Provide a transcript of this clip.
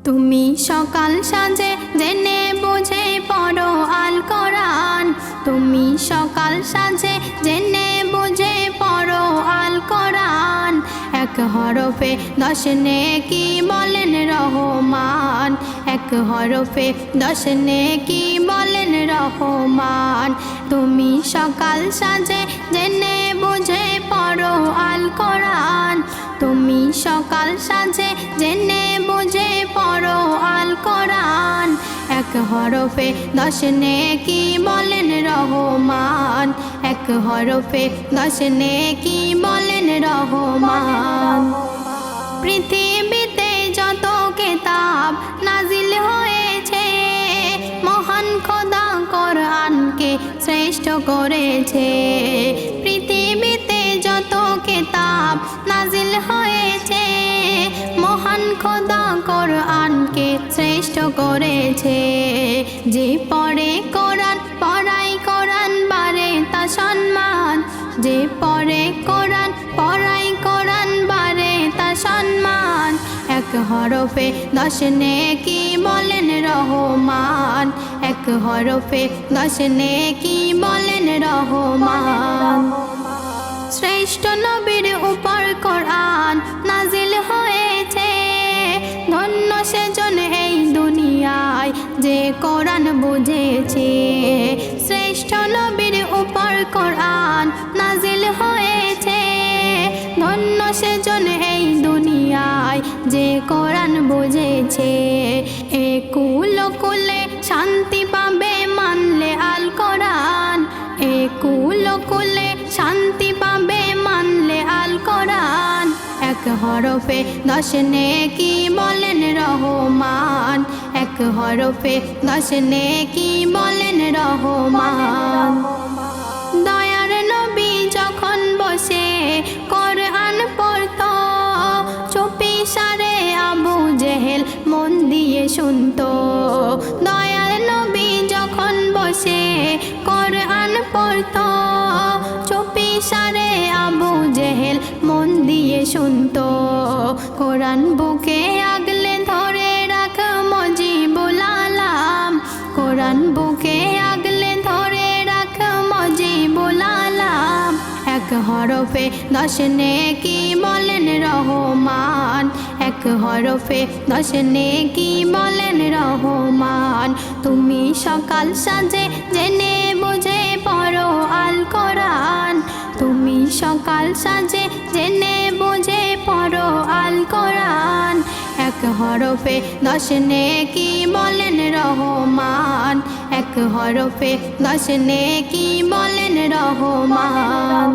তুমি সকাল সাজে জেনে বুঝে পড়ো আল কোরআন। তুমি সকাল সাজে জেনে বুঝে পড়ো আল কোরআন। এক হরফে 10 নেকি বলেন রহমান। এক হরফে 10 নেকি বলেন রহমান। তুমি সকাল সাজে জেনে বুঝে পড়ো আল কোরআন। তুমি সকাল সাজে জেনে বুঝে পড়ো আল কোরআন। এক হরফে 10 নেকি বলেন রহমান। এক হরফে 10 নেকি বলেন রহমান। পৃথিবীতে যত কিতাব নাজিল হয়েছে, মহান খোদা কোরআনকে শ্রেষ্ঠ করেছে। পৃথিবীতে যত কিতাব নাজিল হয়েছে, মহান খোদা কোরআনকে শ্রেষ্ঠ করেছে। যে পড়ে কোরআন পড়ায় কোরআন বাড়ে তা সম্মান। যে পড়ে কোরআন পড়ায় কোরআন বাড়ে তা সম্মান। এক হরফে 10 নেকি বলেন রহমান। এক হরফে 10 নেকি বলেন রহমান। শ্রেষ্ঠ নবীর উপর কোরআন নাজিল হয়েছে, ধন্য সেজন এই দুনিয়ায় যে কোরআন বুঝেছে। শ্রেষ্ঠ নবীর উপর কোরআন নাজিল হয়েছে, ধন্য সেজন এই দুনিয়ায় যে কোরআন বুঝেছে। এ কুল কুলে শান্তি পাবে মানলে আল কোরআন। এ কুল কুলে শান্তি পাবে মানলে আল কোরআন। এক হরফে 10 নেকি বলেন রহমান। এক হরফে 10 নেকি বলেন রহমান। দয়ার নবী যখন বসে কোরআন পড়তো, চুপি সারে আবু জেহেল মন দিয়ে শুনতো। দয়ার নবী যখন বসে কোরআন পড়তো, চুপি সারে আবু জেহেল মন দিয়ে শুনতো। কোরআন বুকে আগলে ধরে রাখ মুজিবুল আলাম। কোরআন বুকে আগলে ধরে রাখ মুজিবুল আলাম। এক হরফে 10 নেকি বলেন রহমান। এক হরফে 10 নেকি বলেন রহমান। তুমি সকাল সাজে জেনে বুঝে পড়ো আল কোরআন। তুমি সকাল সাজে জেনে বুঝে পড়ো আল কোরআন। এক হরফে 10 নেকি বলেন রহমান। এক হরফে 10 নেকি বলেন রহমান।